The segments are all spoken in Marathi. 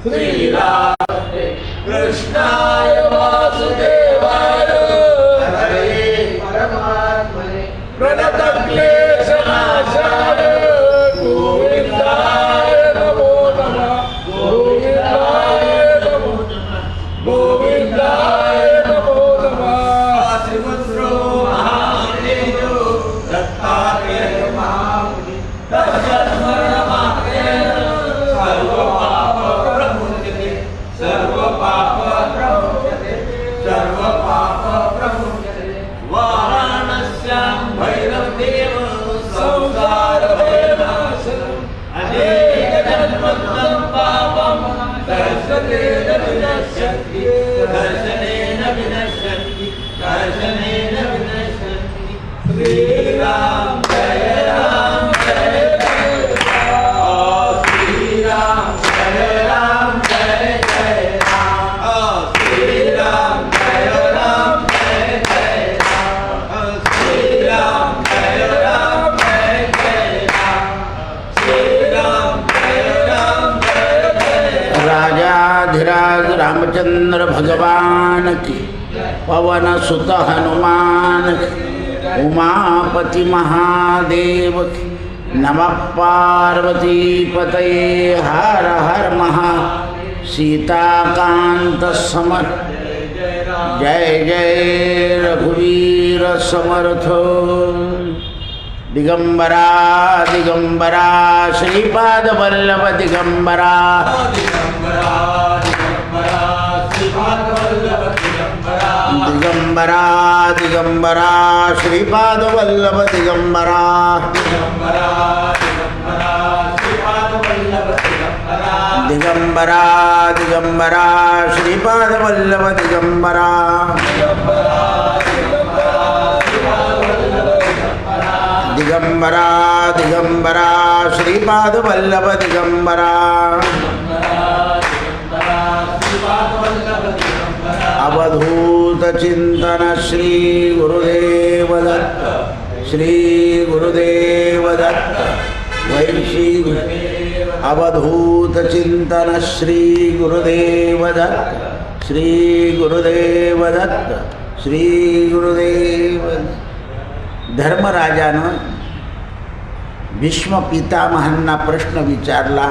श्रीराम कृष्णाय वासुदेवाय हरे परमात्मने प्रणतक्लेशनाशाय गोविंदाय नमो नमः गोविंदाय नमो नमः गोविंदाय नमो नमः श्रीमद्रो महादेवो दत्तात्रेय महामुनि तस्मरणमात्रेण वाराणस्यां भैरवदेव संसारभयनाशनम् अनेकजन्मकृतं पापं दर्शनेन विनश्यन्ति दर्शनेन विनश्यन्ति दर्शनेन विनश्यन्ति। श्रीराम जय राम जय जय राम श्रीराम जय राम जय जय राम श्रीराम जय राम जय जय राम श्रीराम जय राम जय जय राम श्रीराम जय राम जय जय। राजाधिराज रामचंद्र भगवान की, पवन सुत हनुमान की, उमापति महादेव की, नमः पार्वती पतये हर हर महा सीताकांत समर। जय जय रघुवीर समर्थ। दिगंबरा दिगंबरा श्रीपाद वल्लभ दिगंबरा दिगंबरा दिगंबरा श्रीपाद वल्लभ दिगंबरा दिगंबरा दिगंबरा श्रीपाद वल्लभ दिगंबरा दिगंबरा दिगंबरा श्रीपाद वल्लभ दिगंबरा। अवधूत चिंतन श्री गुरुदेव दत्त श्री गुरुदेव दत्त वैशी अवधूत चिंतन श्री गुरुदेव दत्त श्री गुरुदेव दत्त श्री गुरुदेव। धर्मराजानं भीष्म पितामहांना प्रश्न विचारला,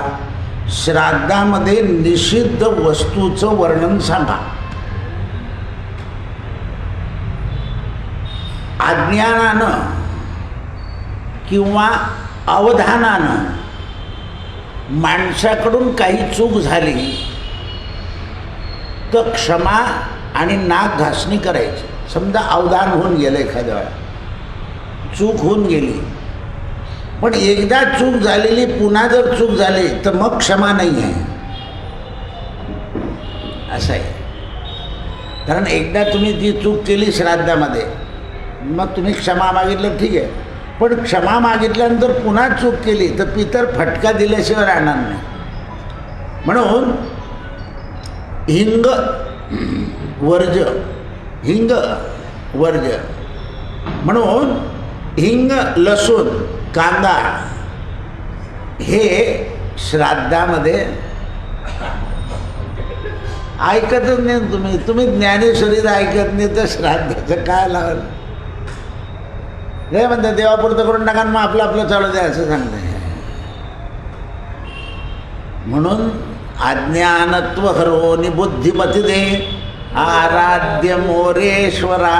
श्राद्धामध्ये निषिद्ध वस्तूचं वर्णन सांगा। अज्ञानानं किंवा अवधानानं माणसाकडून काही चूक झाली तर क्षमा आणि नाक घासणी करायची। समजा अवधान होऊन गेलं, एखाद्या वेळा चूक होऊन गेली, पण एकदा चूक झालेली पुन्हा जर चूक झाली तर मग क्षमा नाही आहे, असं आहे। कारण एकदा तुम्ही ती चूक केली श्राद्धामध्ये, मग तुम्ही क्षमा मागितलं ठीक आहे, पण क्षमा मागितल्यानंतर पुन्हा चूक केली तर पितर फटका दिल्याशिवाय राहणार नाही। म्हणून हिंग वर्ज, हिंग वर्ज, म्हणून हिंग लसूण कांदा हे श्राद्धामध्ये ऐकतच नाही। तुम्ही ज्ञानेश्वरीचं ऐकत नाही तर श्राद्धाचं काय लावलं? हे म्हणतात देवापुरतं करून टाका, मग आपलं आपलं चालू द्या असं सांगते। म्हणून अज्ञानत्व हरोनी बुद्धिमती दे आराध्य मोरेश्वरा।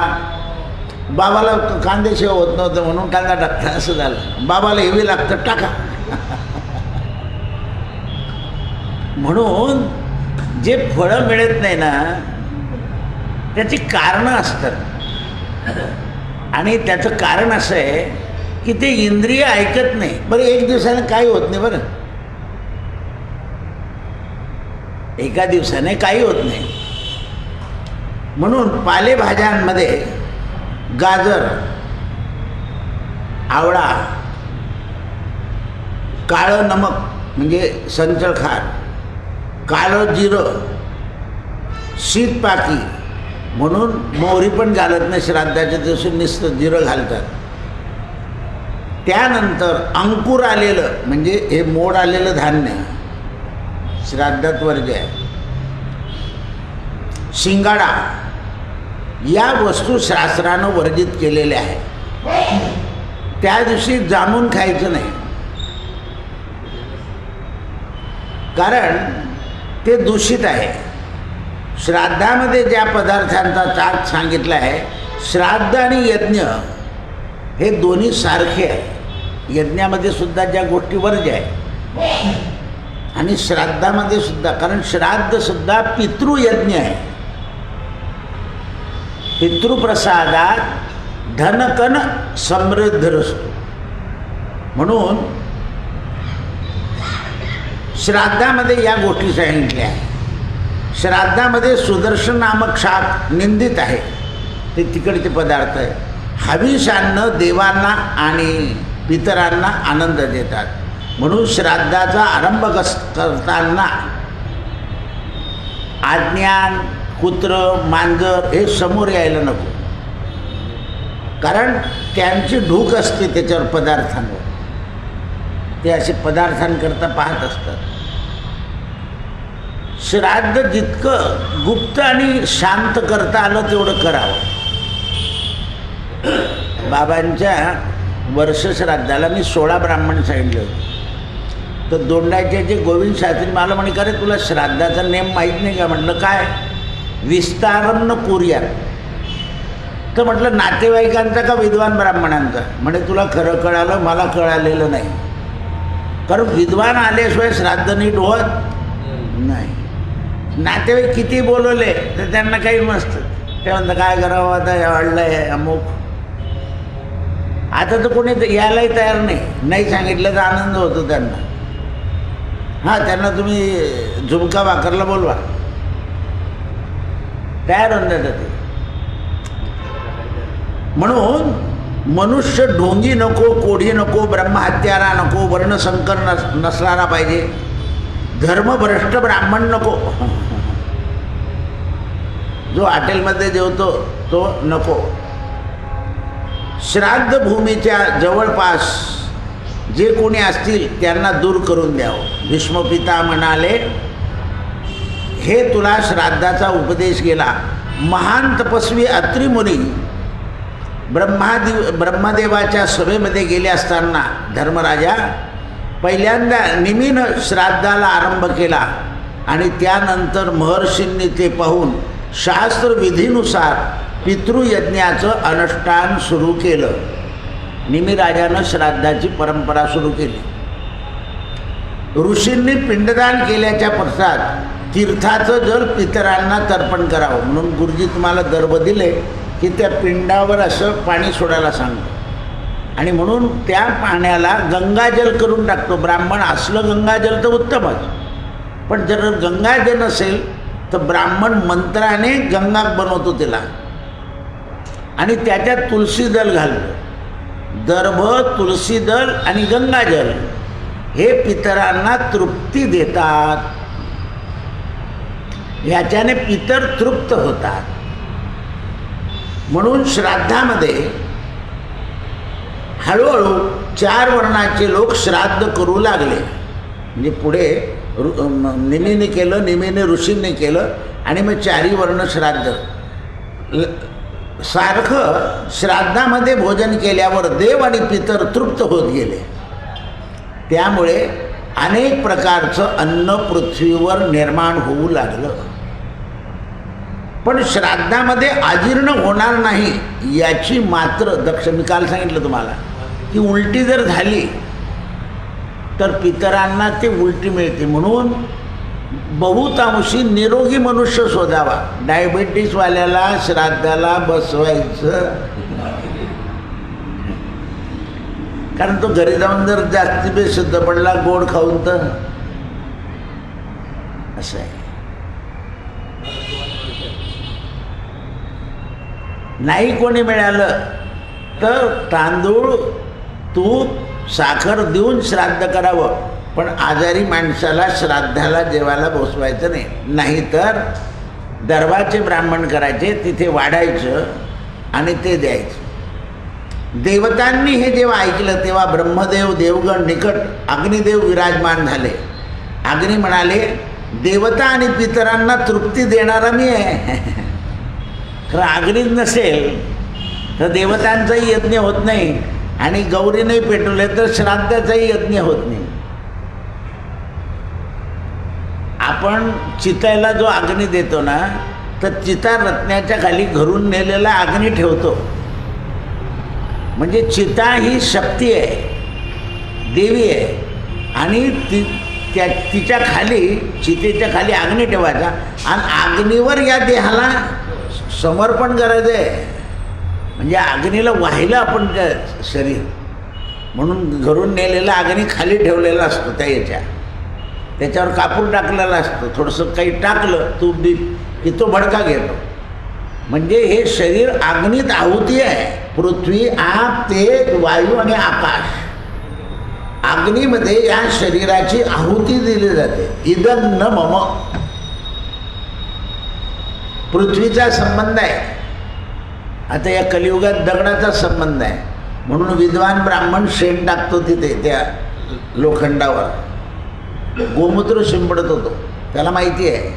बाबाला कांद्याशिवाय होत नव्हतं म्हणून कांदा टाकता, असं झालं। बाबाला हेवी लागतं, टाका। म्हणून जे फळं मिळत नाही ना त्याची कारणं असतात, आणि त्याचं कारण असं आहे की ते इंद्रिय ऐकत नाही। बरं एक दिवसाने काही होत नाही, बरं एका दिवसाने काही होत नाही। म्हणून पालेभाज्यांमध्ये गाजर, आवळा, काळं नमक म्हणजे संचळ खार, काळं जिरं, शीतपाकी, म्हणून मोहरी पण घालत नाही श्राद्धाच्या दिवशी, नुसतं जिरं घालतात। त्यानंतर अंकुर आलेलं म्हणजे हे मोड आलेलं धान्य, श्राद्धात वर्ज्य आहे. शिंगाडा या वस्तू शास्त्रानं वर्जित केलेल्या आहे. त्या दिवशी जाणून खायचं नाही, कारण ते दूषित आहे. श्राद्धामध्ये ज्या पदार्थांचा चार्ट सांगितला आहे, श्राद्ध आणि यज्ञ हे दोन्ही सारखे आहे. यज्ञामध्ये सुद्धा ज्या गोष्टी वर्ज्य आहे आणि श्राद्धामध्ये सुद्धा, कारण श्राद्ध सुद्धा पितृयज्ञ आहे. पितृप्रसादात धनकन समृद्ध असतो. म्हणून श्राद्धामध्ये या गोष्टी सांगितल्या आहेत. श्राद्धामध्ये सुदर्शन नामक शाक निंदित आहे, ते तिकडचे पदार्थ आहे. हविषांना देवांना आणि पितरांना आनंद देतात. म्हणून श्राद्धाचा आरंभ करताना आज्ञान, कुत्र, मांजर हे समोर यायला नको, कारण त्यांची ढूक असते त्याच्यावर पदार्थांवर. ते असे पदार्थांकरता पाहत असतात. श्राद्ध जितकं गुप्त आणि शांत करता आलं तेवढं करावं. बाबांच्या वर्षश्राद्धाला मी 16 ब्राह्मण सांगितले होते. तर दोंडाचे जे गोविंद शास्त्री मला म्हणे, का रे तुला श्राद्धाचा नेम माहीत नाही का? म्हटलं काय? विस्तारन्न कुर्यात. तर म्हटलं नातेवाईकांचा का विद्वान ब्राह्मणांचा? म्हणे तुला खरं कळालं, मला कळालेलं नाही. कारण विद्वान आल्याशिवाय श्राद्ध नीट होत नाही. नातेवाईक किती बोलवले तर त्यांना काही नसतं. ते म्हणतं काय करावं आता, वाढलं आहे अमुक. आता तर कोणी यायलाही तयार नाही. नाही सांगितलं तर आनंद होतो त्यांना. हां, त्यांना तुम्ही झुमका भाकरला बोलवा, तयार होऊन जातं ते. म्हणून मनुष्य ढोंगी नको, कोढी नको, ब्रह्महत्यारा नको, वर्णसंकर नसणारा पाहिजे, धर्मभ्रष्ट ब्राह्मण नको, जो हॉटेलमध्ये जेवतो तो नको. श्राद्ध भूमीच्या जवळपास जे कोणी असतील त्यांना दूर करून द्यावं. भीष्मपिता म्हणाले, हे तुला श्राद्धाचा उपदेश केला. महान तपस्वी अत्री मुनी ब्रह्मदेवाच्या सभेमध्ये गेले असताना धर्मराजा पहिल्यांदा निमीनं श्राद्धाला आरंभ केला आणि त्यानंतर महर्षींनी ते पाहून शास्त्रविधीनुसार पितृयज्ञाचं अनुष्ठान सुरू केलं. निमिराजानं श्राद्धाची परंपरा सुरू केली. ऋषींनी पिंडदान केल्याच्या पश्चात तीर्थाचं जल पितरांना तर्पण करावं म्हणून गुरुजी तुम्हाला दर्भ दिले की त्या पिंडावर असं पाणी सोडायला सांगतो. आणि म्हणून त्या पाण्याला गंगाजल करून टाकतो. ब्राह्मण असलं गंगाजल तर उत्तमच, पण जर गंगाजल नसेल तर ब्राह्मण मंत्राने गंगा बनवतो त्याला आणि त्याच्यात तुलसी दल घालतो. दर्भ, तुलसी दल आणि गंगाजल हे पितरांना तृप्ती देतात. ह्याच्याने पितर तृप्त होतात. म्हणून श्राद्धामध्ये हळूहळू 4 वर्णाचे लोक श्राद्ध करू लागले. म्हणजे पुढे निमीने केलं, निमीने ऋषींनी केलं आणि मग 4ही वर्ण श्राद्ध. सारखं श्राद्धामध्ये भोजन केल्यावर देव आणि पितर तृप्त होत गेले. त्यामुळे अनेक प्रकारचं अन्न पृथ्वीवर निर्माण होऊ लागलं. पण श्राद्धामध्ये अजीर्ण होणार नाही याची मात्र दक्ष. मी काल सांगितलं तुम्हाला की उलटी जर झाली तर पितरांना ते उलटी मिळते. म्हणून बहुतांशी निरोगी मनुष्य शोधावा. डायबिटीसवाल्याला श्राद्धाला बसवायचं, कारण तो घरी जाऊन जर जास्ती बेशुद्ध पडला गोड खाऊन तर असं आहे. नाही कोणी मिळालं तर तांदूळ, तूप, साखर देऊन श्राद्ध करावं. पण आजारी माणसाला श्राद्धाला जेवायला बसवायचं नाही. नाहीतर दरबारचे ब्राह्मण करायचे, तिथे वाढायचं आणि ते द्यायचं. देवतांनी हे जेव्हा ऐकलं तेव्हा ब्रह्मदेव, देवगण निकट अग्निदेव विराजमान झाले. अग्नी म्हणाले, देवता आणि पितरांना तृप्ती देणारा मी आहे. खरं अग्नीच नसेल तर देवतांचाही यज्ञ होत नाही आणि गौरी नाही पेटवले तर श्राद्धाचाही यज्ञ होत नाही. आपण चितायला जो अग्नी देतो ना, तर चिता रत्न्याच्या खाली घरून नेलेला अग्नी ठेवतो. म्हणजे चिता ही शक्ती आहे, देवी आहे, आणि तिच्या खाली, चितेच्या खाली अग्नी ठेवायचा आणि अग्नीवर या देहाला समर्पण करायचं आहे. म्हणजे अग्नीला वाहिलं आपण त्या शरीर, म्हणून घरून नेलेला अग्नी खाली ठेवलेला असतो. त्याच्यावर कापूर टाकलेला असतो. थोडंसं काही टाकलं तूप बीप की तो भडका घेतो. म्हणजे हे शरीर अग्नीत आहुती आहे. पृथ्वी, आप, तेज, वायू आणि आकाश, अग्नीमध्ये या शरीराची आहुती दिली जाते. इदं न मम, पृथ्वीचा संबंध आहे. आता या कलियुगात दगडाचा संबंध आहे, म्हणून विद्वान ब्राह्मण शेण टाकतो तिथे त्या लोखंडावर. गोमूत्र शिंपडत होतो, त्याला माहिती आहे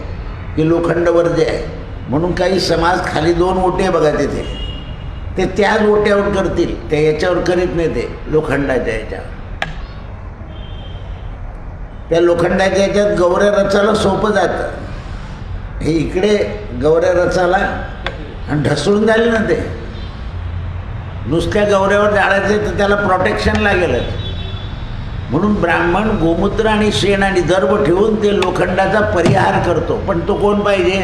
की लोखंडावर जे आहे, म्हणून काही समाज खाली 2 ओटे बघा तिथे, ते त्याच ओट्यावर करतील, त्या याच्यावर करीत नाही, ते लोखंडाच्या याच्यावर. त्या लोखंडाच्या याच्यात गौऱ्या रचायला सोपं जातं. हे इकडे गौऱ्या रचायला आणि ढसळून झाले ना, ते नुसत्या गौऱ्यावर जाळायचे तर त्याला प्रोटेक्शन लागेलच. म्हणून ब्राह्मण गोमूत्र आणि शेण आणि दर्भ ठेवून ते लोखंडाचा परिहार करतो. पण तो कोण पाहिजे?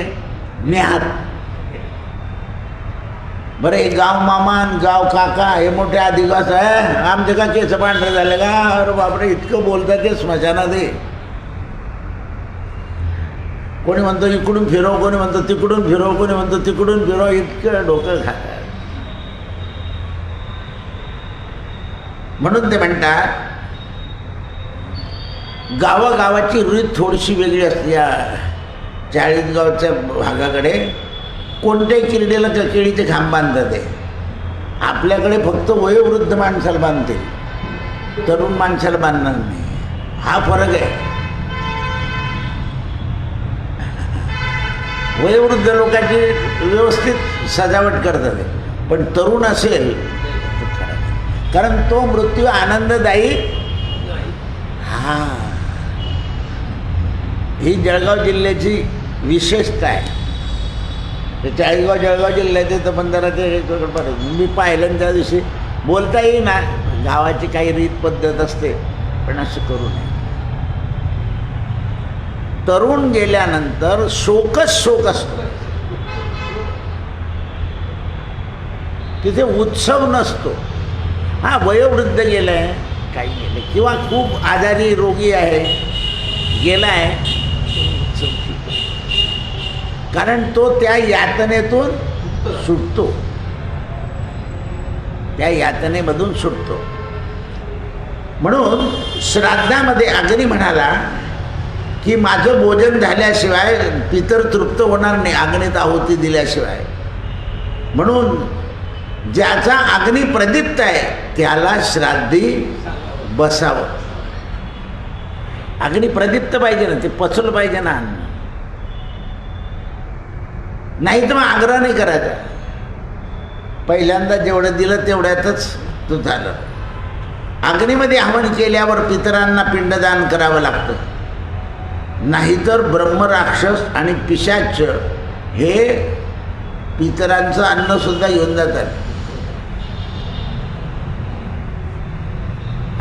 ज्ञात. बरं, हे गाव मामा आणि गाव काका हे मोठे आदिवासी आहे, आमचे का केस पांढरे झाले का? अरे बापरे, इतकं बोलतात ते स्मशानात. कोणी म्हणतो इकडून फिरव, कोणी म्हणतो तिकडून फिरव, कोणी म्हणतो तिकडून फिरव, इतकं डोकं खातात. म्हणून ते म्हणतात गावागावाची रीत थोडीशी वेगळी असते. या 40 गावच्या भागाकडे कोणत्याही किरडेला केळीचे खांब बांधतात. आपल्याकडे फक्त वयोवृद्ध माणसाला बांधते, तरुण माणसाला बांधणार नाही. हा फरक आहे. वयोवृद्ध लोकांची व्यवस्थित सजावट करतात, पण तरुण असेल कारण तो मृत्यू आनंददायी. हा, ही जळगाव जिल्ह्याची विशेषता आहे. ते जळगाव जिल्ह्याचे तर 15 ते मी पाहिलं त्या दिवशी. बोलता येईना, गावाची काही रीत पद्धत असते, पण असं करू नये. तरुण गेल्यानंतर शोकच शोक असतो, तिथे उत्सव नसतो. हा, वयोवृद्ध गेलं आहे, काही गेलं, किंवा खूप आजारी रोगी आहे गेला आहे, कारण तो त्या यातनेतून सुटतो, त्या यातनेमधून सुटतो. म्हणून श्राद्धामध्ये अग्नी म्हणाला की माझं भोजन झाल्याशिवाय पितर तृप्त होणार नाही, अग्नीत आहुती दिल्याशिवाय. म्हणून ज्याचा अग्नी प्रदीप्त आहे त्याला श्राद्धी बसावं. अग्नी प्रदीप्त पाहिजे ना, ते पचलं पाहिजे ना अन्न. नाही तर मग आग्रह नाही करायचा. पहिल्यांदा जेवढं दिलं तेवढ्यातच तो झालं. अग्नीमध्ये हवन केल्यावर पितरांना पिंडदान करावं लागतं, नाहीतर ब्रह्मराक्षस आणि पिशाच हे पितरांचं अन्नसुद्धा घेऊन जातात.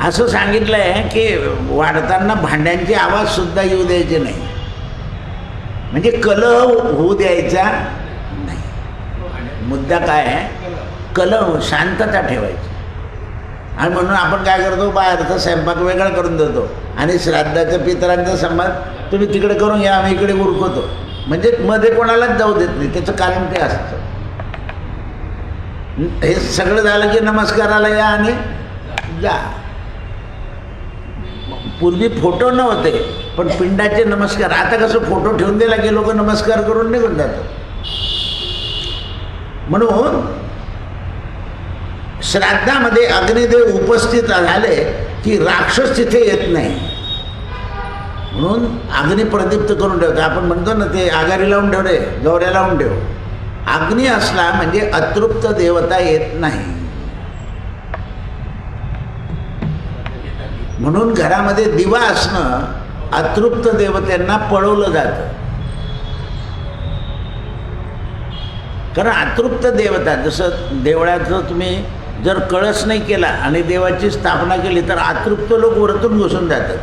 असं सांगितलं आहे की वाढताना भांड्यांचे आवाजसुद्धा येऊ द्यायचे नाही, म्हणजे कलह होऊ द्यायचा नाही. मुद्दा काय आहे? कलह, शांतता ठेवायची. आणि म्हणून आपण काय करतो, बाहेरचा स्वयंपाक वेगळा करून देतो आणि श्राद्धाच्या पितरांचा संवाद तुम्ही तिकडे करून घ्या, आम्ही इकडे उरकवतो. म्हणजे मध्ये कोणालाच जाऊ देत नाही. त्याचं कारण ते असतं. हे सगळं झालं की नमस्काराला या आणि जा. पूर्वी फोटो नव्हते, पण पिंडाचे नमस्कार. आता कसं फोटो ठेवून दिला की लोक नमस्कार करून निघून जातात. म्हणून श्राद्धामध्ये अग्निदेव उपस्थित झाले की राक्षस तिथे येत नाही. म्हणून अग्नी प्रदीप्त करून ठेवतो. आपण म्हणतो ना ते आगारी लावून ठेव रे, गौऱ्या लावून ठेव. अग्नी असला म्हणजे अतृप्त देवता येत नाही. म्हणून घरामध्ये दिवा असणं अतृप्त देवतांना पळवलं जातं. कारण अतृप्त देवता, जसं देवळाचं तुम्ही जर कळस नाही केला आणि देवाची स्थापना केली तर अतृप्त लोक वरतून घुसून जातात.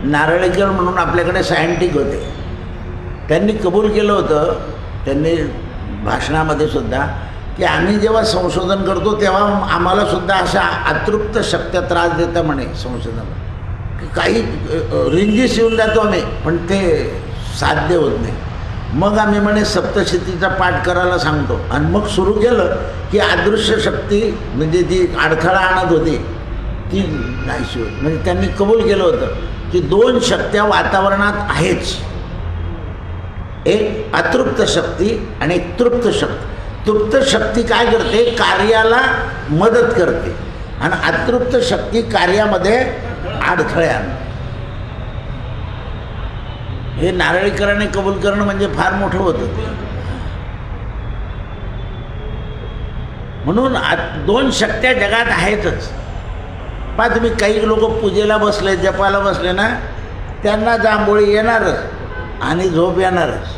नारळीकर म्हणून आपल्याकडे सायंटिक होते, त्यांनी कबूल केलं होतं, त्यांनी भाषणामध्ये सुद्धा, की आम्ही जेव्हा संशोधन करतो तेव्हा आम्हाला सुद्धा अशा अतृप्त शक्त्या त्रास देता म्हणे. संशोधन काही रिंगीस येऊन जातो आम्ही, पण ते साध्य होत नाही. मग आम्ही म्हणे सप्तशतीचा पाठ करायला सांगतो आणि मग सुरू केलं की अदृश्य शक्ती म्हणजे जी अडथळा आणत होती ती नाहीशी होत. म्हणजे त्यांनी कबूल केलं होतं की दोन शक्त्या वातावरणात आहेच, एक अतृप्त शक्ती आणि एक तृप्त शक्ती. तृप्त शक्ती काय करते, कार्याला मदत करते आणि अतृप्त शक्ती कार्यामध्ये अडथळे आणते. हे नारळीकरांनी कबूल करणं म्हणजे फार मोठं होतं ते. म्हणून दोन शक्त्या जगात आहेतच. पहा तुम्ही काही लोक पूजेला बसले, जपाला बसले ना, त्यांना जांभोळी येणारच आणि झोप येणारच.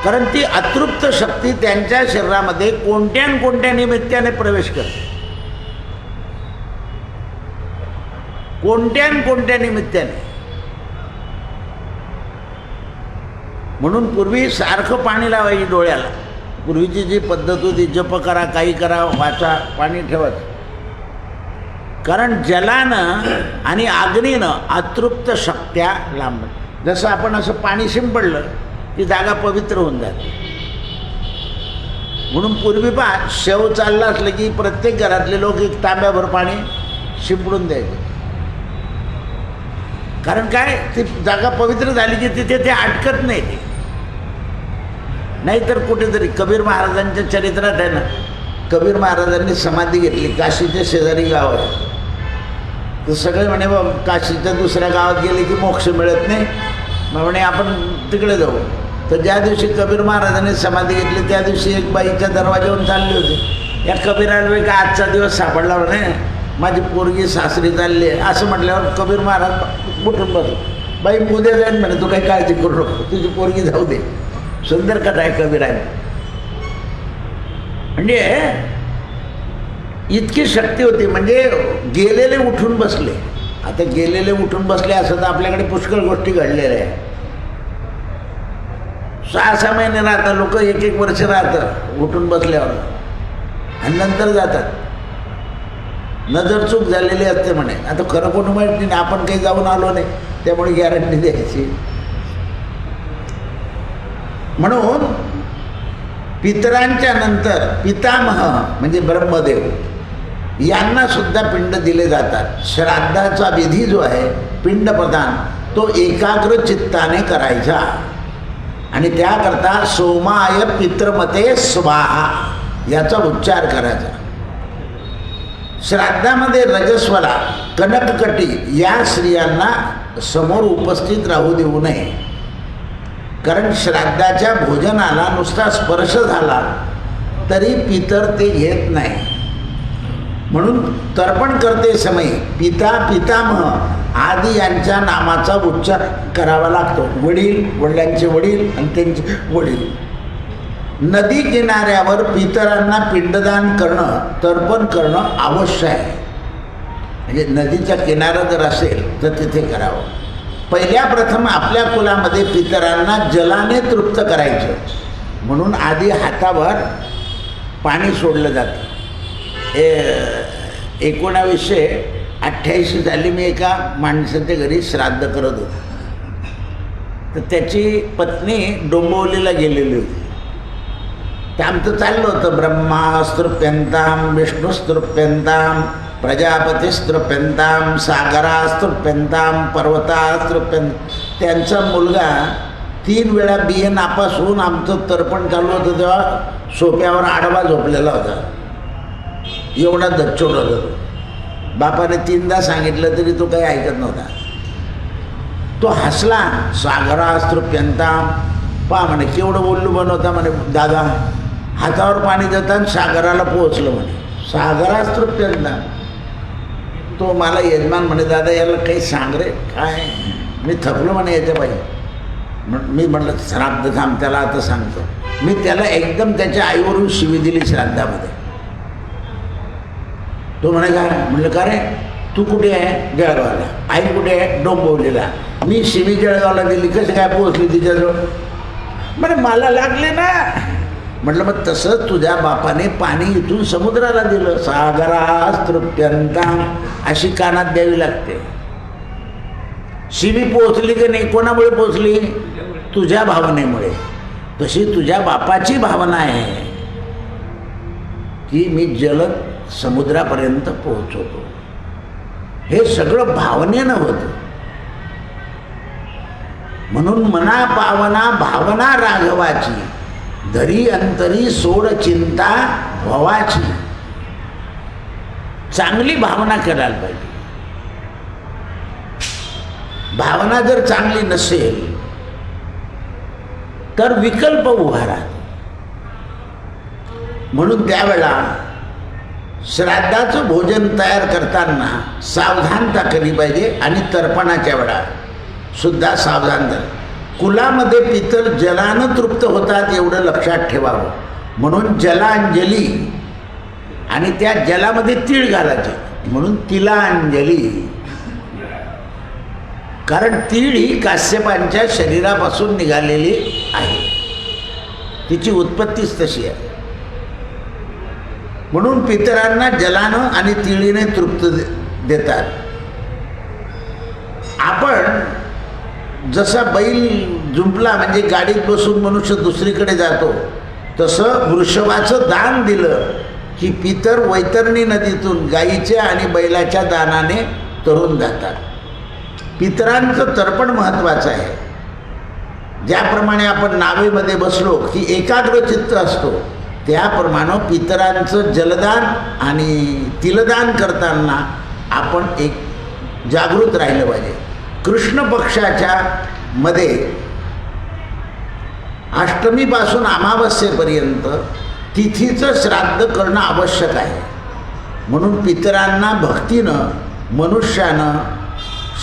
कारण ती अतृप्त शक्ती त्यांच्या शरीरामध्ये कोणत्या न कोणत्या निमित्ताने प्रवेश करते, कोणत्या न कोणत्या निमित्ताने. म्हणून पूर्वी सारखं पाणी लावायची डोळ्याला. पूर्वीची जी पद्धत होती, जप करा, काही करा, वाचा, पाणी ठेवत. कारण जलानं आणि अग्नीनं अतृप्त शक्त्या लांब. जसं आपण असं पाणी शिंपडलं ती जागा पवित्र होऊन जाते. म्हणून पूर्वी पहा, शेव चाललं असलं की प्रत्येक घरातले लोक एक तांब्याभर पाणी शिंपडून द्यायचे. कारण काय, ती जागा पवित्र झाली की तिथे ते अटकत नाही. ते नाहीतर कुठेतरी कबीर महाराजांच्या चरित्रात आहे ना, कबीर महाराजांनी समाधी घेतली, काशीच्या शेजारी गाव आहे. तर सगळे म्हणे बाबा काशीच्या दुसऱ्या गावात गेले की मोक्ष मिळत नाही, मग म्हणे आपण तिकडे जाऊ. तर ज्या दिवशी कबीर महाराजांनी समाधी घेतली त्या दिवशी एक बाईच्या दरवाजावरून चालली होती. या कबीराला वेळ का आजचा दिवस सापडला म्हणे, माझी पोरगी सासरी चालली आहे. असं म्हटल्यावर कबीर महाराज उठून बसले. बाई उद्या जाईन म्हणे, तू काही काळजी करू नको, तुझी पोरगी जाऊ दे. सुंदर कथा आहे कबीराने. म्हणजे इतकी शक्ती होती. म्हणजे गेलेले उठून बसले. आता गेलेले उठून बसले असं तर आपल्याकडे पुष्कळ गोष्टी घडलेल्या आहे. 6-6 महिने राहतात लोक, 1-1 वर्ष राहतात उठून बसल्यावर आणि नंतर जातात. नजर चूक झालेली असते म्हणे. आता खरं कोण माहिती नाही, आपण काही जाऊन आलो नाही त्यामुळे गॅरंटी द्यायची. म्हणून पितरांच्या नंतर पितामह म्हणजे ब्रह्मदेव यांना सुद्धा पिंड दिले जातात. श्राद्धाचा विधी जो आहे पिंडप्रदान, तो एकाग्र चित्ताने करायचा आणि त्याकरता सोमाय पितृमते स्वाहा याचा उच्चार करायचा. श्राद्धामध्ये रजस्वला, कनककटी या स्त्रियांना समोर उपस्थित राहू देऊ नये. कारण श्राद्धाच्या भोजनाला नुसता स्पर्श झाला तरी पितर ते घेत नाही. म्हणून तर्पण करते समय पिता, पितामह आदी यांच्या नामाचा उच्चार करावा लागतो. वडील, वडिलांचे वडील आणि त्यांचे वडील. नदी किनाऱ्यावर पितरांना पिंडदान करणं, तर्पण करणं आवश्यक आहे. म्हणजे नदीच्या किनारा जर असेल तर तिथे करावं. पहिल्या प्रथम आपल्या कुलामध्ये पितरांना जलाने तृप्त करायचं म्हणून आधी हातावर पाणी सोडलं जातं. 1988 साली मी एका माणसाच्या घरी श्राद्ध करत होतो. तर त्याची पत्नी डोंबिवलीला गेलेली होती. तर आमचं चाललं होतं ब्रह्मास्तृप्यंताम, विष्णुस्तृप्यंताम, प्रजापतीस्तृप्यंताम, सागरास्तृप्यंताम, पर्वतास्तृप्यंत. त्यांचा मुलगा 3 वेळा बिये नापास होऊन आमचं तर्पण चालू होतं तेव्हा सोप्यावर आडवा झोपलेला होता. एवढा दच्चोट होता तो. बापाने 3दा सांगितलं तरी तो काही ऐकत नव्हता. तो हसला. सागरास्तृप्यंता. पहा म्हणे केवढं बोललो बनवता म्हणे दादा, हातावर पाणी देतात सागराला पोहोचलं म्हणे. सागरास्तृप्यंता. तो मला यजमान म्हणे दादा याला काही सांग रे काय, मी थकलो म्हणे याच्या पाहिजे. मी म्हटलं श्राद्ध थांब त्याला आता सांगतो. मी त्याला एकदम त्याच्या आईवरून शिवी दिली श्राद्धामध्ये. तो म्हणे काय म्हटलं का रे तू कुठे आहे? जळगावला. आई कुठे आहे? डोंबिवलीला. मी शिवी जळगावला दिली, कशी काय पोहोचली तिच्याजवळ? म्हणे मला लागले ना. म्हटलं मग तसं तुझ्या बापाने पाणी इथून समुद्राला दिलं. सागरास्तृप्यंता अशी कानात द्यावी लागते. शिवी पोहोचली की नाही? कोणामुळे पोहोचली? तुझ्या भावनेमुळे. तशी तुझ्या बापाची भावना आहे की मी जलद समुद्रापर्यंत पोहोचवतो. हे सगळं भावनेनं होतं. म्हणून मना पावना भावना राघवाची, धरी अंतरी सोड चिंता भवाची. चांगली भावना करायला पाहिजे. भावना जर चांगली नसेल तर विकल्प उभा राहतो. म्हणून त्यावेळा श्राद्धाचं भोजन तयार करताना सावधानता केली पाहिजे. आणि तर्पणाच्या वेळा सुद्धा सावधान झालं. कुलामध्ये पितर जलानं तृप्त होतात एवढं लक्षात ठेवावं. म्हणून जलांजली, आणि त्या जलामध्ये तीळ घालायचे म्हणून तिलांजली. कारण तीळ ही काश्यपांच्या शरीरापासून निघालेली आहे, तिची उत्पत्तीच तशी आहे. म्हणून पितरांना जलानं आणि तिळीने तृप्त देतात. आपण जसा बैल जुंपला म्हणजे गाडीत बसून मनुष्य दुसरीकडे जातो, तसं वृषभाचं दान दिलं की पितर वैतरणी नदीतून गाईच्या आणि बैलाच्या दानाने तरून जातात. पितरांचं तर्पण महत्त्वाचं आहे. ज्याप्रमाणे आपण नावेमध्ये बसलो की एकाग्र चित्त असतो, त्याप्रमाणे पितरांचं जलदान आणि तिलदान करताना आपण एक जागृत राहिलं पाहिजे. कृष्ण पक्षाच्या मध्ये अष्टमीपासून अमावस्येपर्यंत तिथीचं श्राद्ध करणं आवश्यक आहे. म्हणून पितरांना भक्तीनं मनुष्यानं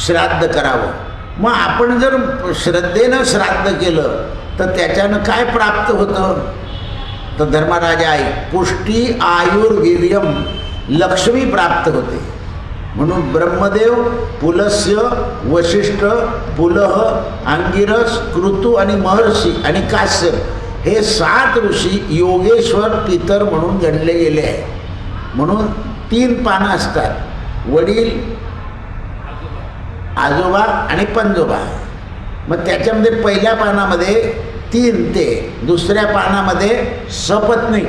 श्राद्ध करावं. मग आपण जर श्रद्धेनं श्राद्ध केलं तर त्याच्यानं काय प्राप्त होतं? तर धर्मराजा आहे पुष्टी आयुर्वीर्यम, लक्ष्मी प्राप्त होते. म्हणून ब्रह्मदेव, पुलस्य, वशिष्ठ, पुलह, अंगिरस, कृतू आणि महर्षी आणि काश्यप हे 7 ऋषी योगेश्वर पितर म्हणून गणले गेले आहे. म्हणून 3 पानं असतात, वडील, आजोबा आणि पंजोबा. मग त्याच्यामध्ये पहिल्या पानामध्ये 3 ते, दुसऱ्या पानामध्ये सपत्नी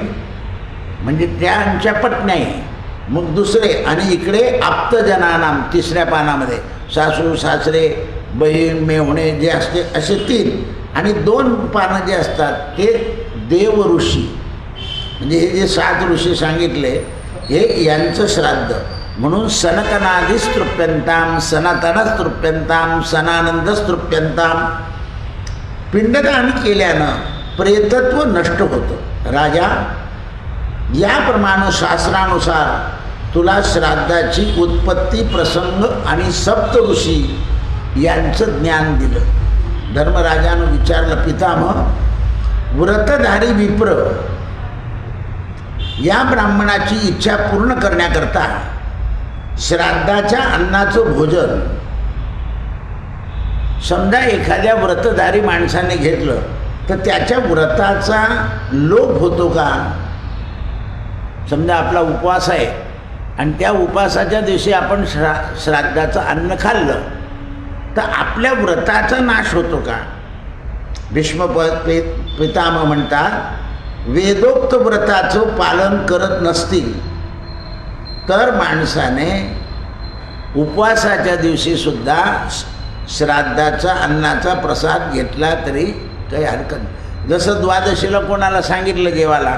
म्हणजे त्यांच्या पत्नी, मग दुसरे, आणि इकडे आप्तजनानाम तिसऱ्या पानामध्ये सासू सासरे बहीण मेहुणे जे असते असे 3, आणि 2 पानं जे असतात ते देव ऋषी म्हणजे हे जे 7 ऋषी सांगितले हे यांचं श्राद्ध. म्हणून सनकनादिस्तृप्यंताम, सनातनस्तृप्यंताम, सनानंदस्तृप्यंताम. पिंडदान केल्यानं प्रेतत्व नष्ट होतं. राजा, याप्रमाणे शास्त्रानुसार तुला श्राद्धाची उत्पत्ती, प्रसंग आणि सप्त ऋषी यांचं ज्ञान दिलं. धर्मराजानं विचारलं, पितामह, व्रतधारी विप्र या ब्राह्मणाची इच्छा पूर्ण करण्याकरता श्राद्धाच्या अन्नाचं भोजन समजा एखाद्या व्रतधारी माणसाने घेतलं तर त्याच्या व्रताचा लोप होतो का? समजा आपला उपवास आहे आणि त्या उपवासाच्या दिवशी आपण श्राद्धाचं अन्न खाल्लं तर आपल्या व्रताचा नाश होतो का? भीष्म पितामह म्हणतात, वेदोक्त व्रताचं पालन करत नसतील तर माणसाने उपवासाच्या दिवशी सुद्धा श्राद्धाचा अन्नाचा प्रसाद घेतला तरी काही हरकत नाही. जसं द्वादशीला कोणाला सांगितलं जेवायला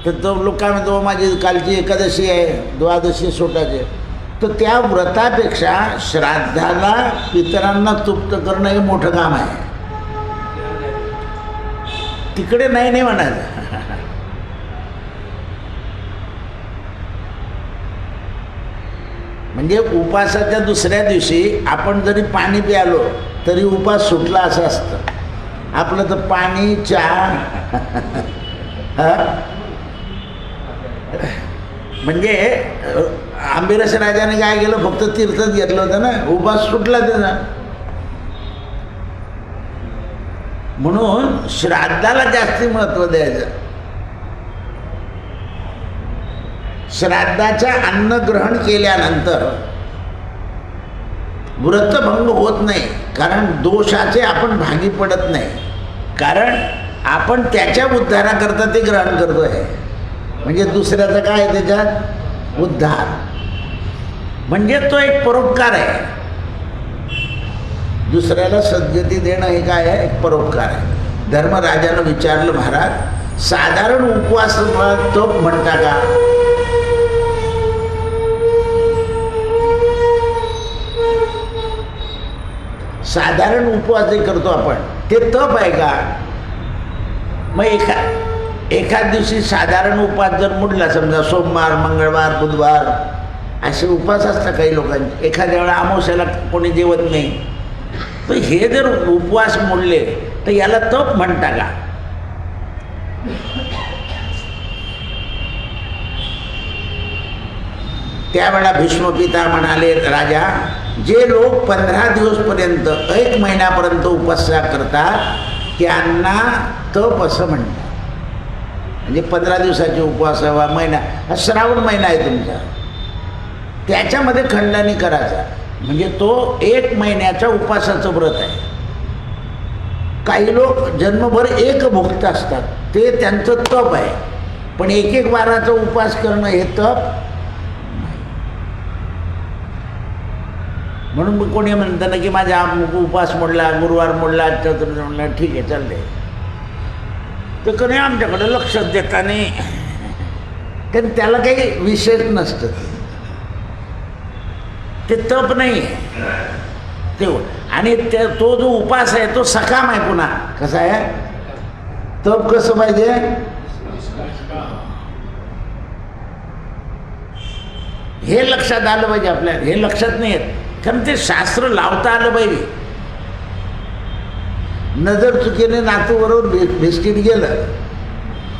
तर तो लोक काय म्हणतो, माझी कालची एकादशी आहे, द्वादशी सोटायचे. तर त्या व्रतापेक्षा श्राद्धाला पितरांना तृप्त करणं हे मोठं काम आहे. तिकडे नाही म्हणायचं. म्हणजे उपासाच्या दुसऱ्या दिवशी आपण जरी पाणी प्यालो तरी उपास सुटला असं असतं. आपलं तर पाणी चहा म्हणजे आंबिरस राजाने काय केलं, फक्त तीर्थच घेतलं होतं ना, उपास सुटला त्याचा. म्हणून श्राद्धाला जास्ती महत्त्व द्यायचं. श्राद्धाच्या अन्न ग्रहण केल्यानंतर व्रतभंग होत नाही, कारण दोषाचे आपण भागी पडत नाही, कारण आपण त्याच्या उद्धाराकरता ते ग्रहण करतो आहे. म्हणजे दुसऱ्याचं काय आहे त्याच्यात उद्धार, म्हणजे तो एक परोपकार आहे. दुसऱ्याला सद्गती देणं हे काय आहे, एक परोपकार आहे. धर्मराजानं विचारलं, महाराज साधारण उपवासाला तप म्हणता का? साधारण उपवास जे करतो आपण ते तप आहे का? मग एखाद दिवशी साधारण उपवास जर मोडला, समजा सोमवार, मंगळवार, बुधवार असे उपवास असतात काही लोकांचे, एखाद्या वेळा अमावस्याला कोणी जेवत नाही, तर हे जर उपवास मोडले तर याला तप म्हणता का? त्यावेळा भीष्मपिता म्हणाले, राजा जे लोक 15 दिवसपर्यंत 1 महिन्यापर्यंत उपवास करतात त्यांना तप असं म्हणतात. म्हणजे 15 दिवसाचे उपवास हवा महिना, हा श्रावण महिना आहे तुमचा, त्याच्यामध्ये खंडणी करायचा, म्हणजे तो 1 महिन्याच्या उपवासाचं व्रत आहे. काही लोक जन्मभर एक भुक्त असतात, ते त्यांचं तप आहे, पण 1-1 वाराचा उपवास करणं हे तप. म्हणून मग कोणी म्हणतं ना की माझा उपवास मोडला, गुरुवार मोडला, चतुर्थ मोडला, ठीक आहे चालले, तर कोणी आमच्याकडे लक्षात देता नाही, कारण त्याला काही विशेष नसतं, ते तप नाही आहे ते. आणि तो जो उपास आहे तो सकाम आहे. पुन्हा कसा आहे तप, कसं पाहिजे, हे लक्षात आलं पाहिजे आपल्याला. हे लक्षात नाही येत, कारण ते शास्त्र लावता आलं पाहिजे. नजर चुकीने नातूबरोबर बिस्किट गेलं,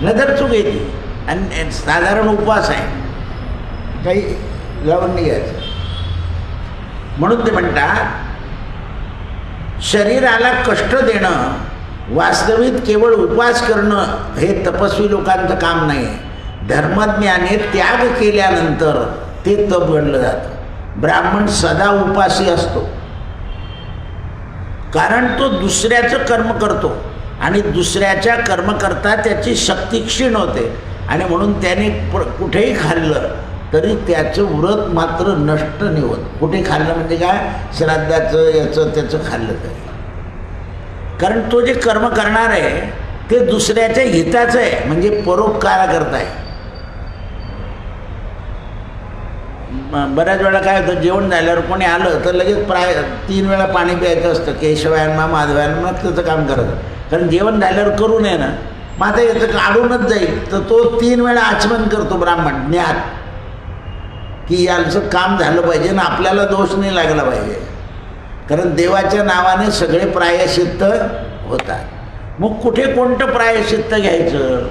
नजर चूक येते, आणि साधारण उपवास आहे, काही लावून नाही घ्यायचं. म्हणून ते म्हणतात, शरीराला कष्ट देणं, वास्तविक केवळ उपवास करणं हे तपस्वी लोकांचं काम नाही आहे. धर्मज्ञाने त्याग केल्यानंतर ते तप गणलं जातं. ब्राह्मण सदा उपासी असतो, कारण तो दुसऱ्याचं कर्म करतो आणि दुसऱ्याच्या कर्मकरता त्याची शक्ती क्षीण होते, आणि म्हणून त्याने कुठेही खाल्लं तरी त्याचं व्रत मात्र नष्ट नाही होत. कुठे खाल्लं म्हणजे काय, श्राद्धाचं याचं त्याचं खाल्लं तरी, कारण तो जे कर्म करणार आहे ते दुसऱ्याच्या हिताचं आहे, म्हणजे परोपकारा करताय. बऱ्याच वेळा काय होतं, जेवण झाल्यावर कोणी आलं तर लगेच 3 वेळा पाणी प्यायचं असतं, केशवायनमा माधवायनमा त्याचं काम करायचं, कारण जेवण झाल्यावर करू नये ना, मग आता याचं काढूनच जाईल, तर तो 3 वेळा आचमन करतो ब्राह्मण ज्ञात, की याचं काम झालं पाहिजे ना, आपल्याला दोष नाही लागला पाहिजे, कारण देवाच्या नावाने सगळे प्रायश्चित्त होतात. मग कुठे कोणतं प्रायश्चित्त घ्यायचं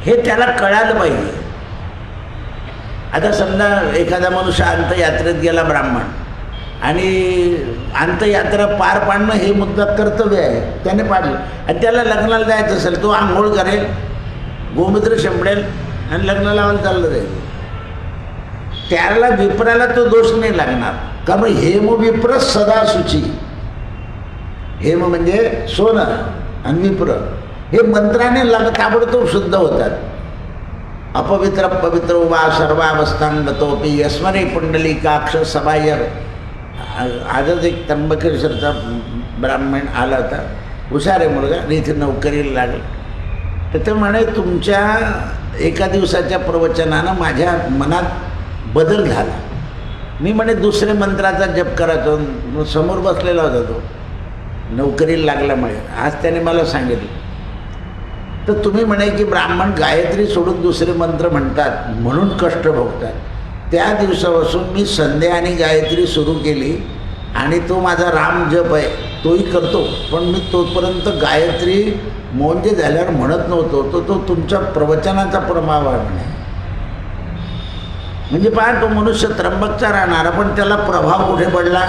हे त्याला कळालं पाहिजे. आता समजा एखादा मनुष्य अंतयात्रेत गेला ब्राह्मण, आणि अंतयात्रा पार पाडणं हे मुद्दा कर्तव्य आहे, त्याने पाडलं, आणि त्याला लग्नाला जायचं असेल, तो आंघोळ करेल, गोमूत्र शिंपडेल आणि लग्न लावायला चाललं जाईल, त्याला विप्राला तो दोष नाही लागणार, कारण हेम विप्र सदा शुची. हेम म्हणजे सोनं आणि विप्र हे मंत्राने ताबडतोब शुद्ध होतात. अपवित्र पवित्र वा सर्वावस्थांगतोपी यस्मरे पुंडलिकाक्ष सबायर. आजच एक त्र्यंबकेश्वरचा ब्राह्मण आला होता, हुशार आहे मुलगा, इथे नोकरीला लागला, तर ते म्हणे तुमच्या एका दिवसाच्या प्रवचनानं माझ्या मनात बदल झाला. मी म्हणे दुसरे मंत्राचा जप करायचो. समोर बसलेला होता तो, नोकरीला लागल्यामुळे. आज त्याने मला सांगितलं, तर तुम्ही म्हणे की ब्राह्मण गायत्री सोडून दुसरे मंत्र म्हणतात म्हणून कष्ट भोगतात. त्या दिवसापासून मी संध्या आणि गायत्री सुरू केली आणि तो माझा राम जप आहे तोही करतो. पण मी तोपर्यंत गायत्री मोंजे झाल्यावर म्हणत नव्हतो. तो तुमच्या प्रवचनाचा प्रभाव आहे म्हणे. म्हणजे पहा, तो मनुष्य त्र्यंबकचा राहणारा, पण त्याला प्रभाव कुठे पडला?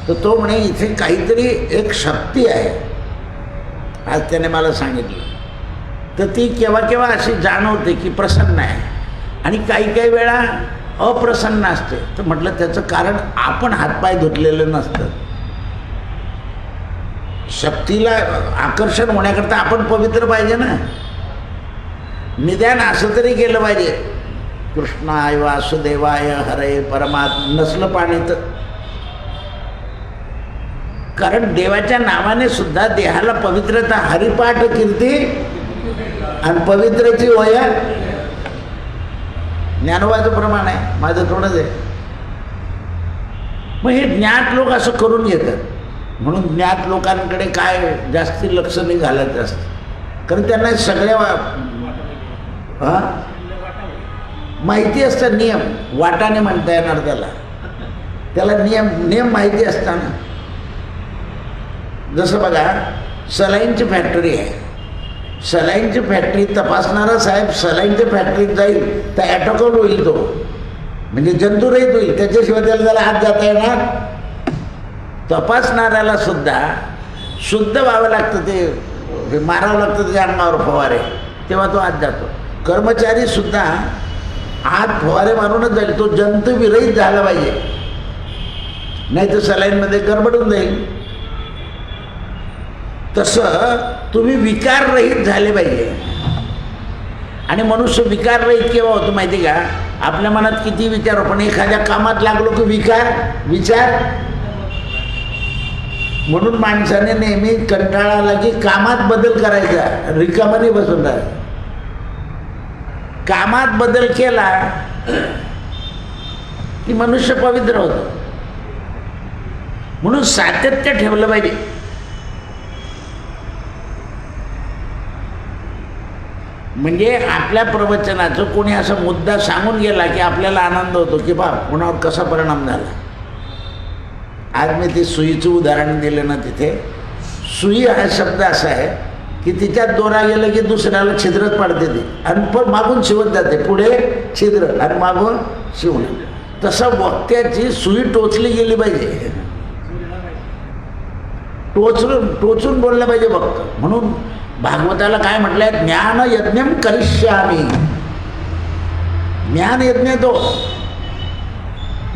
तर तो म्हणे इथे काहीतरी एक शक्ती आहे. आज त्याने मला सांगितलं. तर ती केव्हा केव्हा अशी जाणवते की प्रसन्न आहे आणि काही काही वेळा अप्रसन्न असते. तर म्हटलं त्याचं कारण आपण हातपाय धुतलेलं नसतं. शक्तीला आकर्षण होण्याकरता आपण पवित्र पाहिजे ना. निदान असं तरी केलं पाहिजे, कृष्णाय वासुदेवाय हरे परमात्मा. नसलं पाणी तर, कारण देवाच्या नावाने सुद्धा देहाला पवित्रता. हरिपाठ कीर्ती आणि पवित्रची वया. ज्ञानोबाचं प्रमाण आहे, माझं थोडंच आहे. मग हे ज्ञात लोक असं करून घेतात. म्हणून ज्ञात लोकांकडे काय जास्ती लक्ष नाही घालायचं असतं, कारण त्यांना सगळ्या माहिती असतं. नियम वाटाने म्हणता येणार त्याला नियम माहिती असताना. जसं बघा, सलाईनची फॅक्टरी आहे. सलाईनची फॅक्टरी तपासणारा साहेब सलाईनच्या फॅक्टरीत जाईल तर ॲटॉकल होईल, तो म्हणजे जंतुरहित होईल. त्याच्याशिवाय त्याला हात जाता येणार. तपासणाऱ्याला सुद्धा शुद्ध व्हावं लागतं, ते मारावं लागतं त्याच्या अंगावर फवारे, तेव्हा तो आत जातो. कर्मचारी सुद्धा आत फवारे मारूनच जाईल. तो जंतुविरहित झाला पाहिजे, नाही तर सलाईनमध्ये गडबडून जाईल. तसं तुम्ही विकाररहित झाले पाहिजे. आणि मनुष्य विकाररहित केव्हा होतो माहिती का? आपल्या मनात किती विचार, पण एखाद्या कामात लागलो की विचार. म्हणून माणसाने नेहमी कंटाळा आला की कामात बदल करायचा, रिकामाने बसून राहायचं. कामात बदल केला की मनुष्य पवित्र होतो. म्हणून सातत्य ठेवलं पाहिजे. म्हणजे आपल्या प्रवचनाचं कोणी असा मुद्दा सांगून गेला की आपल्याला आनंद होतो की बा कोणावर कसा परिणाम झाला. आज मी ते सुईचं उदाहरण दिलं ना, तिथे सुई हा शब्द असा आहे की तिच्यात दोरा गेलं की दुसऱ्याला छिद्रच पाडते ती, आणि पण मागून शिवत जाते. पुढे छिद्र आणि मागून शिवणं. तसं वक्त्याची सुई टोचली गेली पाहिजे, टोचून बोललं पाहिजे वक्त. म्हणून भागवताला काय म्हटलंय? ज्ञान यज्ञम करिष्यामी. ज्ञान यज्ञ तो,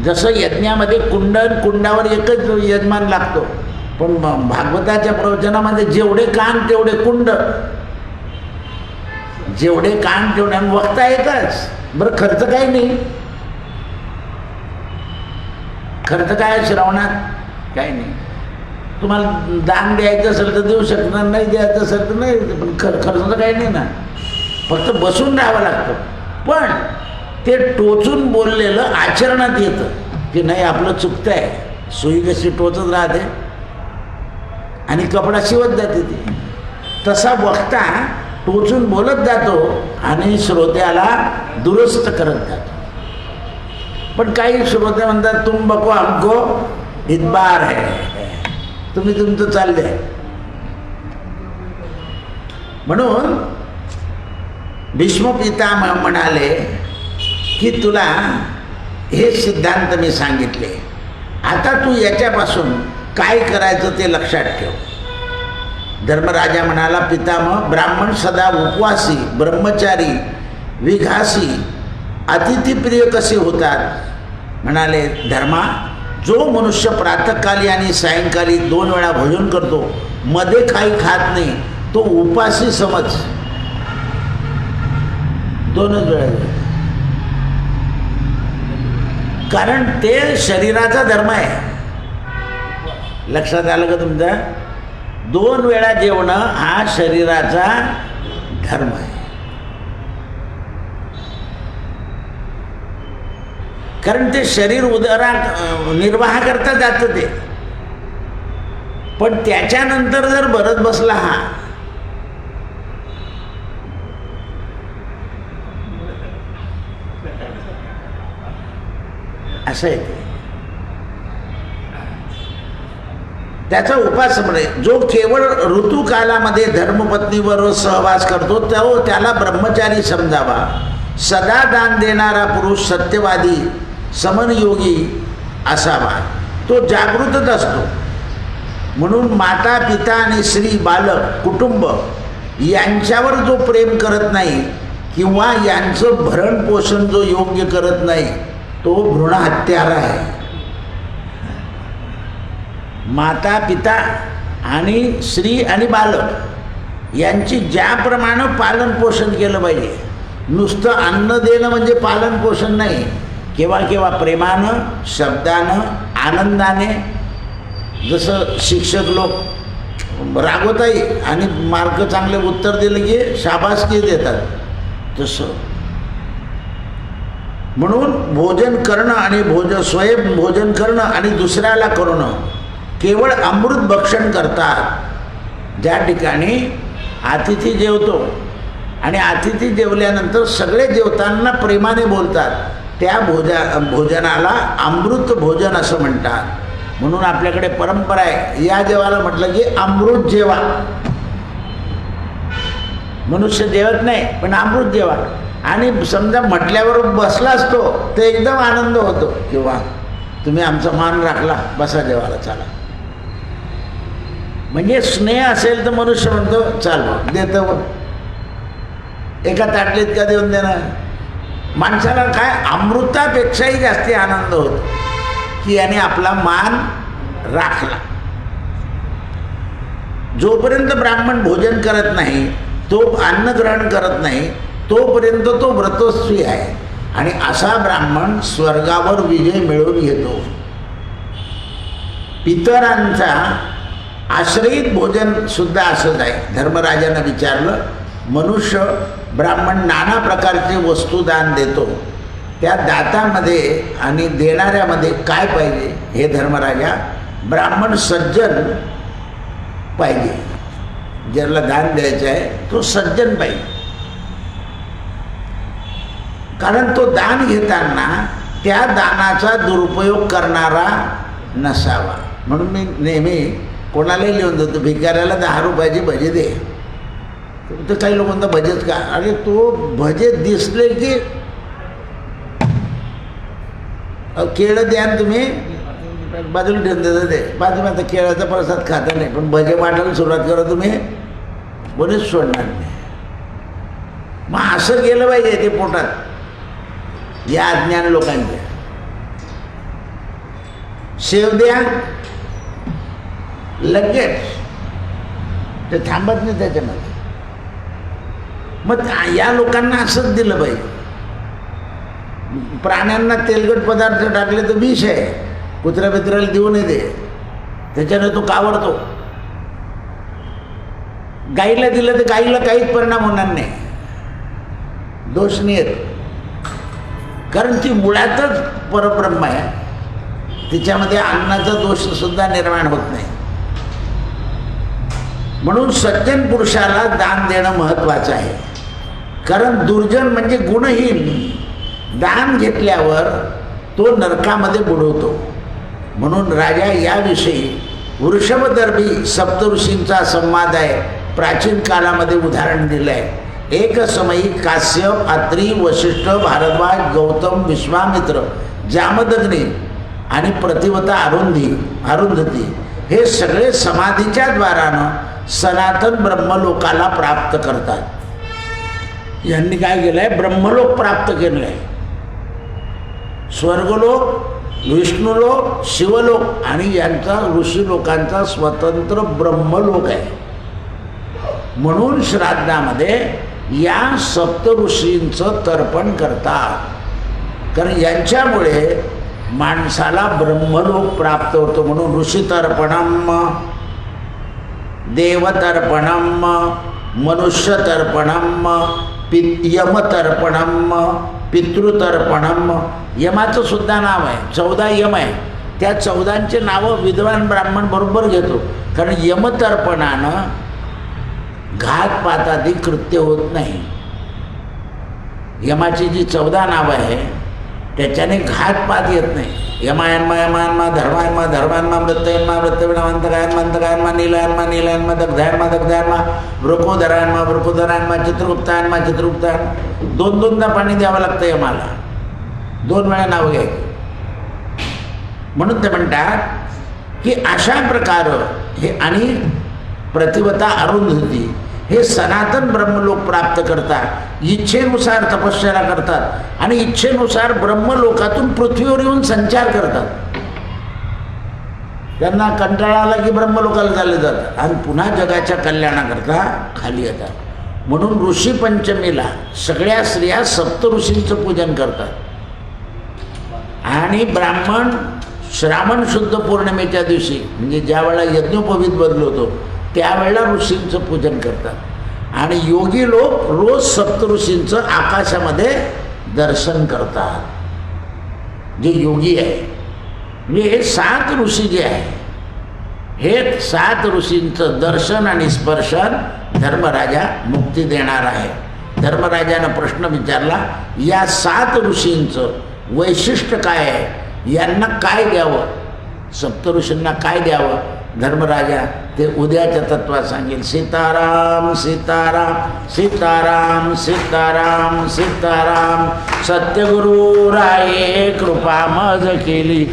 जसं यज्ञामध्ये कुंडावर एकच यजमान लागतो, पण भागवताच्या प्रवचनामध्ये जेवढे कान तेवढे कुंड, जेवढे कान तेवढे. आणि वक्ता एकच. बरं, खर्च काही नाही. खर्च काय श्रवणात? काही नाही. तुम्हाला दान द्यायचं असेल तर देऊ शकणार, नाही द्यायचं असेल तर नाही. पण खर्च तर काही नाही ना, फक्त बसून राहावं लागतं. पण ते टोचून बोललेलं आचरणात येतं की नाही आपलं चुकतं आहे. सुई कशी टोचत राहते आणि कपडा शिवत जाते ती, तसा वक्ता टोचून बोलत जातो आणि श्रोत्याला दुरुस्त करत जातो. पण काही श्रोते म्हणतात तुम बको हमको इतबार है, तुम्ही तुमचं चाललंय. म्हणून भीष्म पितामह म्हणाले की तुला हे सिद्धांत मी सांगितले, आता तू याच्यापासून काय करायचं ते लक्षात ठेव. धर्मराजा म्हणाला, पितामह, ब्राह्मण सदा उपवासी, ब्रह्मचारी, विघासी, अतिथीप्रिय कसे होतात? म्हणाले, धर्मा, जो मनुष्य प्रातःकाली आणि सायंकाली 2 वेळा भोजन करतो, मध्ये काही खात नाही, तो उपासी समज. 2च वेळा. कारण ते शरीराचा धर्म आहे. लक्षात आलं का तुमच्या? 2 वेळा जेवणं हा शरीराचा धर्म आहे. कारण ते शरीर निर्वाह करता जातं ते. पण त्याच्यानंतर जर भरत बसला हा, असं आहे ते. त्याचा उपास म्हणजे जो केवळ ऋतुकालामध्ये धर्मपत्नीबरोबर सहवास करतो त्याला ब्रह्मचारी समजावा. सदा दान देणारा पुरुष सत्यवादी समनयोगी असावा. तो जागृतच असतो. म्हणून माता पिता आणि स्त्री बालक कुटुंब यांच्यावर जो प्रेम करत नाही किंवा यांचं भरण पोषण जो योग्य करत नाही तो भ्रूण हत्यारा आहे. माता पिता आणि स्त्री आणि बालक यांची ज्याप्रमाणे पालन पोषण केलं पाहिजे. नुसतं अन्न देणं म्हणजे पालन पोषण नाही. केव्हा केव्हा प्रेमानं, शब्दानं, आनंदाने, जसं शिक्षक लोक रागवताही आणि मार्क चांगले उत्तर दिले की शाबासकी देतात तसं. म्हणून भोजन करणं आणि स्वयं भोजन करणं आणि दुसऱ्याला करणं केवळ अमृत भक्षण करतात. ज्या ठिकाणी अतिथी जेवतो आणि अतिथी जेवल्यानंतर सगळे जेवताना प्रेमाने बोलतात त्या भोजनाला अमृत भोजन असं म्हणतात. म्हणून आपल्याकडे परंपरा आहे, या जेवायला म्हटलं की अमृत जेवा. मनुष्य जेवत नाही पण अमृत जेवा. आणि समजा म्हटल्यावर बसलाच तो तर एकदम आनंद होतो किंवा तुम्ही आमचा मान राखला, बसा जेवायला चला. म्हणजे स्नेह असेल तर मनुष्य म्हणतो चाल देतं. एका ताटलीत का देऊन देणार. माणसाला काय अमृतापेक्षाही जास्ती आनंद होतो की याने आपला मान राखला. जोपर्यंत ब्राह्मण भोजन करत नाही, तो अन्न ग्रहण करत नाही, तोपर्यंत तो व्रतस्वी आहे. आणि असा ब्राह्मण स्वर्गावर विजय मिळवून घेतो. पितरांचा आश्रयित भोजन सुद्धा असंच आहे. धर्मराजानं विचारलं, मनुष्य ब्राह्मण नाना प्रकारचे वस्तुदान देतो, त्या दातामध्ये आणि देणाऱ्यामध्ये काय पाहिजे? हे धर्मराजा, ब्राह्मण सज्जन पाहिजे. ज्याला दान द्यायचं आहे तो सज्जन पाहिजे. कारण तो दान घेताना त्या दानाचा दुरुपयोग करणारा नसावा. म्हणून मी नेहमी कोणालाही लिहून देतो, भिकाऱ्याला 10 रुपयाची भजी दे. तर काही लोक म्हणतात भजेच का? अरे तो भजे दिसले की केळं द्या तुम्ही बाजूला ठेवून देता ते. बाजू आता केळाचा प्रसाद खाता नाही पण भजे वाटायला सुरुवात करा तुम्ही, बरेच सोडणार नाही. मग असं केलं पाहिजे ते पोटात या अज्ञान लोकांच्या. शेव द्या लगेच, ते थांबत नाही त्याच्यामध्ये. मग या लोकांना असंच दिलं पाहिजे. प्राण्यांना तेलकट पदार्थ टाकले तर विष आहे, कुत्र्या बित्र्याला देऊ नये दे, त्याच्याने तो कावरतो. गाईला दिलं तर गाईला काहीच परिणाम होणार नाही, दोष नाही येत. कारण ती मुळातच परब्रह्म आहे, तिच्यामध्ये अन्नाचा दोष सुद्धा निर्माण होत नाही. म्हणून सज्जन पुरुषाला दान देणं महत्त्वाचं आहे. कारण दुर्जन म्हणजे गुणहीन दान घेतल्यावर तो नरकामध्ये बुडवतो. म्हणून राजा याविषयी वृषभदर्भी सप्तऋषींचा संवाद आहे, प्राचीन काळामध्ये उदाहरण दिलं आहे. एक समयी काश्यप, अत्री, वशिष्ठ, भारद्वाज, गौतम, विश्वामित्र, जामदग्नी आणि प्रतिवता अरुंधती हे सगळे समाधीच्या द्वारानं सनातन ब्रह्मलोकाला प्राप्त करतात. यांनी काय केलं आहे? ब्रह्मलोक प्राप्त केलं आहे. स्वर्गलोक, विष्णुलोक, शिवलोक आणि यांचा ऋषी लोकांचा स्वतंत्र ब्रह्मलोक आहे. म्हणून श्राद्धामध्ये या सप्तऋषींचं तर्पण करतात. कारण यांच्यामुळे माणसाला ब्रह्मलोक प्राप्त होतो. म्हणून ऋषी तर्पणम, देवतर्पणम, मनुष्य तर्पणम, यमतर्पणम, पितृतर्पणम, यमाचं सुद्धा नाव आहे, 14 यम आहे. त्या 14चे नावं विद्वान ब्राह्मण बरोबर घेतो. कारण यमतर्पणानं घातपातादी कृत्य होत नाही. यमाची जी 14 नावं आहे त्याच्याने घातपात येत नाही. यमायन्मा यमायन्मा, धर्मायन्मा धर्मायन्मा, मृत्ययन्मा मृत्यविणामंतकायन्मा अंतकायन्मा, नीलायन्मा नीलायन्मा, दग्धायन्मा दग्धायन्मा, वृकोदरायन्मा वृकोदरायन्मा, चित्रगुप्तायन्मा चित्रगुप्तायन. 2-2दा पाणी द्यावं लागतं यमाला, 2 वेळा नाव घ्यायचं. म्हणून ते म्हणतात की अशा प्रकारे हे आणि प्रतिवता अरुंधती हे सनातन ब्रह्मलोक प्राप्त करतात, इच्छेनुसार तपश्चर्या करतात आणि इच्छेनुसार ब्रह्मलोकातून पृथ्वीवर येऊन संचार करतात. त्यांना कंटाळा आला की ब्रह्मलोकाला चालले जातात आणि पुन्हा जगाच्या कल्याणाकरता खाली येतात. म्हणून ऋषी पंचमीला सगळ्या स्त्रिया सप्तऋषींचं पूजन करतात आणि ब्राह्मण श्रावण शुद्ध पौर्णिमेच्या दिवशी म्हणजे ज्या वेळेला यज्ञोपवीत बदलवतो त्यावेळेला ऋषींचं पूजन करतात आणि योगी लोक रोज सप्तऋषींचं आकाशामध्ये दर्शन करतात. जे योगी आहे म्हणजे हे 7 ऋषी जे आहे हे 7 ऋषींचं दर्शन आणि स्पर्शन धर्मराजा मुक्ती देणार आहे. धर्मराजानं प्रश्न विचारला, या 7 ऋषींचं वैशिष्ट्य काय आहे, यांना काय द्यावं, सप्तऋषींना काय द्यावं. धर्मराजा ते उद्याच्या तत्वात सांगेल. सीताराम सीताराम सीताराम सीताराम सीताराम, सत्यगुरु राये कृपा मज केली,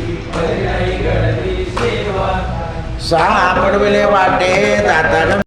सापडविले वाटे दाता